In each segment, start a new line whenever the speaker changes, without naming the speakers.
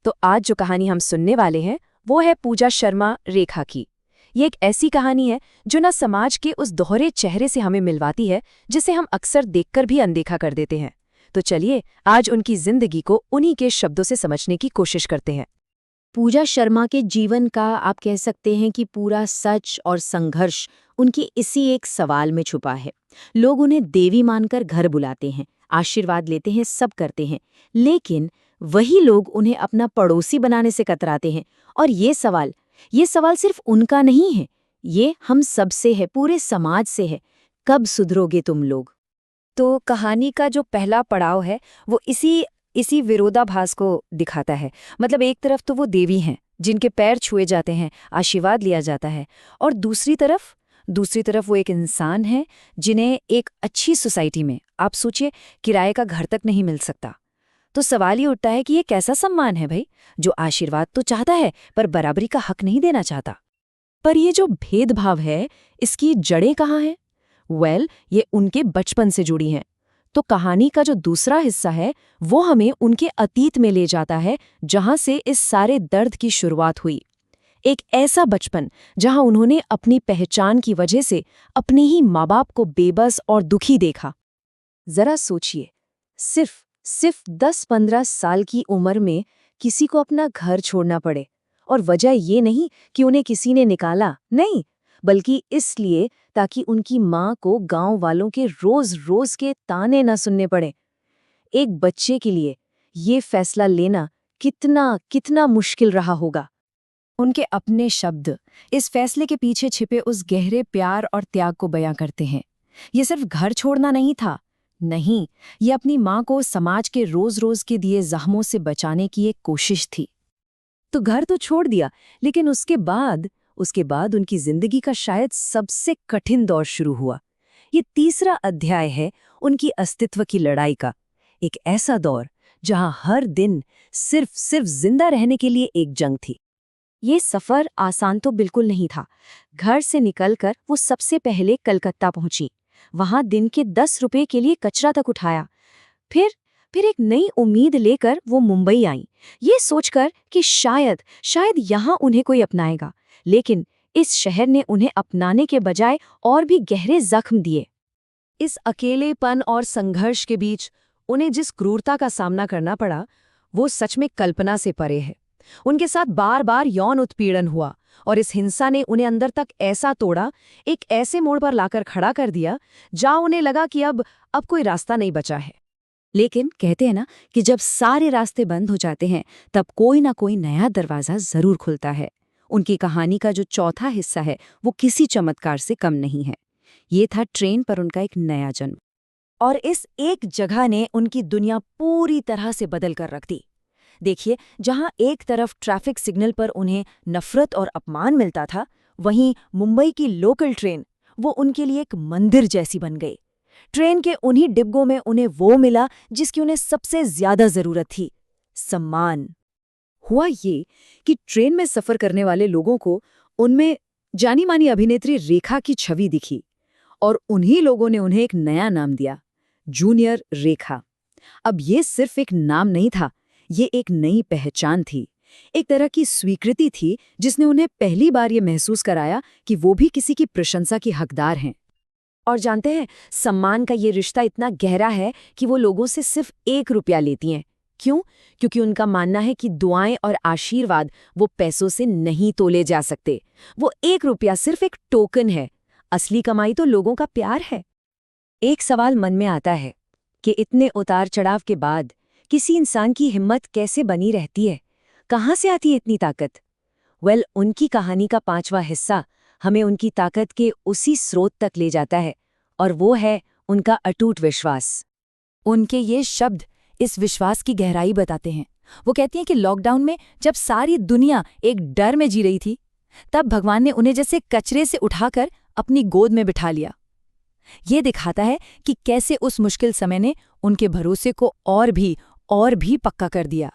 तो आज जो कहानी हम सुनने वाले हैं वो है पूजा शर्मा रेखा की। ये एक ऐसी कहानी है जो ना समाज के उस दोहरे चेहरे से हमें मिलवाती है जिसे हम अक्सर देखकर भी अनदेखा कर देते हैं। तो चलिए आज उनकी जिंदगी को उन्हीं के शब्दों से समझने की कोशिश करते हैं।
पूजा शर्मा के जीवन का आप कह सकते हैं कि पूरा सच और संघर्ष उनकी इसी एक सवाल में छुपा है। लोग उन्हें देवी मानकर घर बुलाते हैं, आशीर्वाद लेते हैं, सब करते हैं, लेकिन वही लोग उन्हें अपना पड़ोसी बनाने से कतराते हैं। और ये सवाल सिर्फ उनका नहीं है, ये हम सबसे है, पूरे समाज से है। कब सुधरोगे तुम लोग?
तो कहानी का जो पहला पड़ाव है वो इसी विरोधाभास को दिखाता है। मतलब एक तरफ तो वो देवी हैं जिनके पैर छुए जाते हैं, आशीर्वाद लिया जाता है, और दूसरी तरफ वो एक इंसान है जिन्हें एक अच्छी सोसाइटी में, आप सोचिए, किराए का घर तक नहीं मिल सकता। तो सवाल ये उठता है कि ये कैसा सम्मान है भाई, जो आशीर्वाद तो चाहता है पर बराबरी का हक नहीं देना चाहता। पर ये जो भेदभाव है, इसकी जड़ें कहाँ हैं? ये उनके बचपन से जुड़ी हैं। तो कहानी का जो दूसरा हिस्सा है वो हमें उनके अतीत में ले जाता है, जहां से इस सारे दर्द की शुरुआत हुई। एक ऐसा बचपन जहां उन्होंने अपनी पहचान की वजह से अपने ही माँ बाप को बेबस और दुखी देखा। जरा सोचिए, सिर्फ 10-15 साल की उम्र में किसी को अपना घर छोड़ना पड़े, और वजह ये नहीं कि उन्हें किसी ने निकाला, नहीं, बल्कि इसलिए ताकि उनकी माँ को गांव वालों के रोज रोज के ताने न सुनने पड़े। एक बच्चे के लिए ये फैसला लेना कितना मुश्किल रहा होगा। उनके अपने शब्द इस फैसले के पीछे छिपे उस गहरे प्यार और त्याग को बयां करते हैं। ये सिर्फ घर छोड़ना नहीं था, नहीं, ये अपनी माँ को समाज के रोज रोज के दिए जख्मों से बचाने की एक कोशिश थी। तो घर तो छोड़ दिया, लेकिन उसके बाद उनकी जिंदगी का शायद सबसे कठिन दौर शुरू हुआ। ये तीसरा अध्याय है उनकी अस्तित्व की लड़ाई का। एक ऐसा दौर जहां हर दिन सिर्फ जिंदा रहने के लिए एक जंग थी। ये सफर आसान तो बिल्कुल नहीं था। घर से निकलकर वो सबसे पहले कलकत्ता पहुंची। वहां दिन के 10 रुपए के लिए कचरा तक उठाया। फिर एक नई उम्मीद लेकर वो मुंबई आई, ये सोचकर कि शायद यहाँ उन्हें कोई अपनाएगा। लेकिन इस शहर ने उन्हें अपनाने के बजाय और भी गहरे जख्म दिए। इस अकेलेपन और संघर्ष के बीच उन्हें जिस क्रूरता का सामना करना पड़ा वो सच में कल्पना से परे है। उनके साथ बार बार यौन उत्पीड़न हुआ, और इस हिंसा ने उन्हें अंदर तक ऐसा तोड़ा, एक ऐसे मोड़ पर लाकर खड़ा कर दिया जहां उन्हें लगा कि अब कोई रास्ता नहीं बचा है। लेकिन कहते हैं ना कि जब सारे रास्ते बंद हो जाते हैं तब कोई ना कोई नया दरवाजा जरूर खुलता है। उनकी कहानी का जो चौथा हिस्सा है वो किसी चमत्कार से कम नहीं है। ये था ट्रेन पर उनका एक नया जन्म, और इस एक जगह ने उनकी दुनिया पूरी तरह से बदल कर रख दी। देखिए, जहां एक तरफ ट्रैफिक सिग्नल पर उन्हें नफरत और अपमान मिलता था, वहीं मुंबई की लोकल ट्रेन वो उनके लिए एक मंदिर जैसी बन गई। ट्रेन के उन्हीं डिब्बों में उन्हें वो मिला जिसकी उन्हें सबसे ज्यादा जरूरत थी, सम्मान। हुआ ये कि ट्रेन में सफर करने वाले लोगों को उनमें जानी मानी अभिनेत्री रेखा की छवि दिखी, और उन्हीं लोगों ने उन्हें एक नया नाम दिया, जूनियर रेखा। अब ये सिर्फ एक नाम नहीं था, ये एक नई पहचान थी, एक तरह की स्वीकृति थी जिसने उन्हें पहली बार ये महसूस कराया कि वो भी किसी की प्रशंसा की हकदार हैं। और जानते हैं, सम्मान का ये रिश्ता इतना गहरा है कि वो लोगों से सिर्फ 1 रुपया लेती हैं। क्यों? क्योंकि उनका मानना है कि दुआएं और आशीर्वाद वो पैसों से नहीं तोले जा सकते। वो 1 रुपया सिर्फ एक टोकन है, असली कमाई तो लोगों का प्यार है। एक सवाल मन में आता है कि इतने उतार चढ़ाव के बाद किसी इंसान की हिम्मत कैसे बनी रहती है? कहाँ से आती है इतनी ताकत? उनकी कहानी का 5वां हिस्सा हमें उनकी ताकत के उसी स्रोत तक ले जाता है, और वो है उनका अटूट विश्वास। उनके ये शब्द इस विश्वास की गहराई बताते हैं। वो कहती हैं कि लॉकडाउन में जब सारी दुनिया एक डर में जी रही थी, तब भगवान ने उन्हें जैसे कचरे से उठाकर अपनी गोद में बिठा लिया। ये दिखाता है कि कैसे उस मुश्किल समय ने उनके भरोसे को और भी पक्का कर दिया।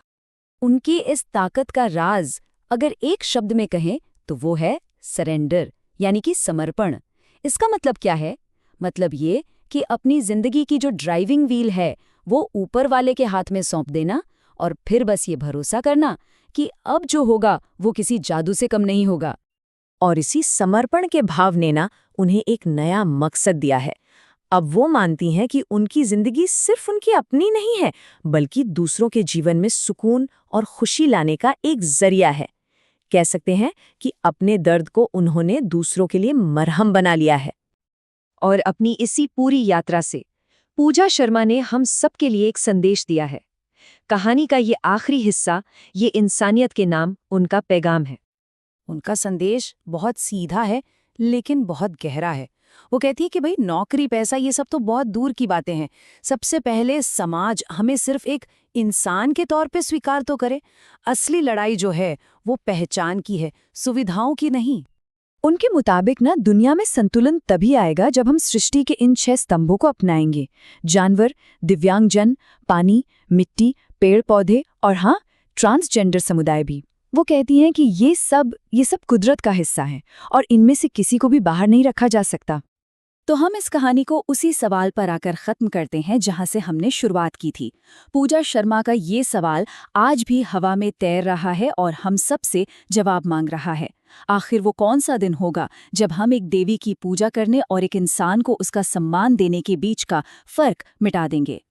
उनकी इस ताकत का राज अगर एक शब्द में कहें तो वो है सरेंडर, यानी कि समर्पण। इसका मतलब क्या है? मतलब ये कि अपनी जिंदगी की जो ड्राइविंग व्हील है वो ऊपर वाले के हाथ में सौंप देना, और फिर बस ये भरोसा करना कि अब जो होगा वो किसी जादू से कम नहीं होगा।
और इसी समर्पण के भाव ने ना उन्हें एक नया मकसद दिया है। अब वो मानती हैं कि उनकी जिंदगी सिर्फ उनकी अपनी नहीं है, बल्कि दूसरों के जीवन में सुकून और खुशी लाने का एक जरिया है। कह सकते हैं कि अपने दर्द को उन्होंने दूसरों के लिए मरहम बना लिया है।
और अपनी इसी पूरी यात्रा से पूजा शर्मा ने हम सबके लिए एक संदेश दिया है। कहानी का ये आखिरी हिस्सा, ये इंसानियत के नाम उनका पैगाम है।
उनका संदेश बहुत सीधा है लेकिन बहुत गहरा है। वो कहती है कि भाई नौकरी, पैसा, ये सब तो बहुत दूर की बातें हैं। सबसे पहले समाज हमें सिर्फ एक इंसान के तौर पे स्वीकार तो करे। असली लड़ाई जो है वो पहचान की है, सुविधाओं की नहीं।
उनके मुताबिक ना दुनिया में संतुलन तभी आएगा जब हम सृष्टि के इन 6 स्तंभों को अपनाएंगे। जानवर, दिव्यांगजन, पानी, मिट्टी, पेड़ पौधे और हाँ, ट्रांसजेंडर समुदाय भी। वो कहती हैं कि ये सब कुदरत का हिस्सा है और इनमें से किसी को भी बाहर नहीं रखा जा सकता।
तो हम इस कहानी को उसी सवाल पर आकर खत्म करते हैं जहां से हमने शुरुआत की थी। पूजा शर्मा का ये सवाल आज भी हवा में तैर रहा है और हम सब से जवाब मांग रहा है। आखिर वो कौन सा दिन होगा जब हम एक देवी की पूजा करने और एक इंसान को उसका सम्मान देने के बीच का फर्क मिटा देंगे?